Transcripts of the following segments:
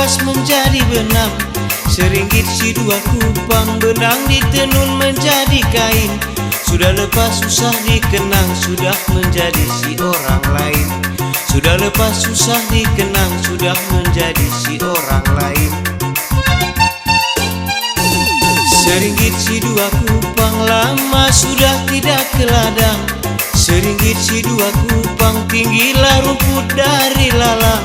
lepas menjadi benang. Seringgit si dua kupang, benang ditenun menjadi kain. Sudah lepas susah dikenang, sudah menjadi si orang lain. Sudah lepas susah dikenang, sudah menjadi si orang lain. Seringgit si dua kupang, lama sudah tidak ke ladang. Seringgit si dua kupang, tinggilah rumput dari lalang.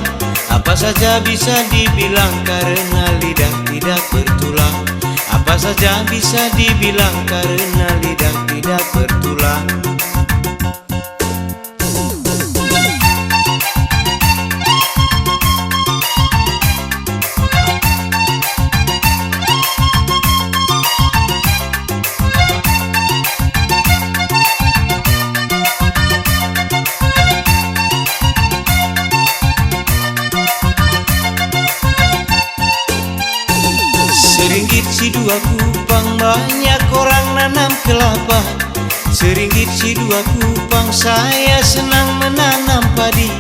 Apa saja bisa dibilang karena lidah tidak bertulang. Apa saja bisa dibilang karena lidah tidak bertulang. Seringgit si dua kupang, banyak orang nanam kelapa. Seringgit si dua kupang, saya senang menanam padi.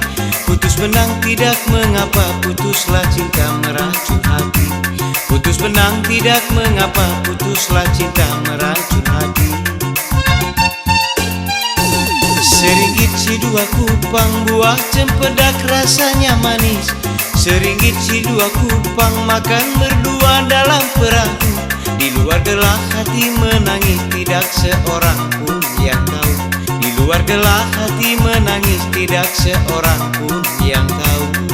Putus benang tidak mengapa, putuslah cinta meracun hati. Putus benang tidak mengapa, putuslah cinta meracun hati. Seringgit si dua kupang, buah cempedak rasanya manis. Seringgit si dua kupang, makan berdua dalam perahu. Di luar gelap hati menangis, tidak seorang pun yang tahu. Di luar gelap hati menangis, tidak seorang pun yang tahu.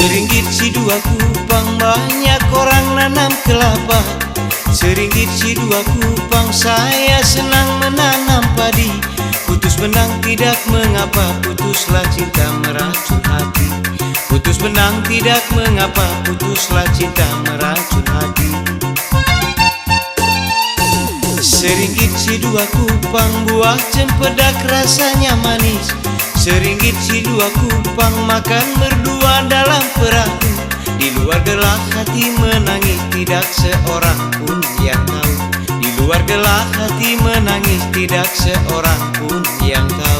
Seringgit si dua kupang, banyak orang nanam kelapa. Seringgit si dua kupang, saya senang menanam padi. Putus benang tidak mengapa, putuslah cinta meracun hati. Putus benang tidak mengapa, putuslah cinta meracun hati. Seringgit si dua kupang, buah cempedak rasanya manis. Seringgit si dua kupang, makan berdua dalam perahu. Di luar gelap hati menangis, tidak seorang pun yang tahu. Di luar gelap hati menangis, tidak seorang pun yang tahu.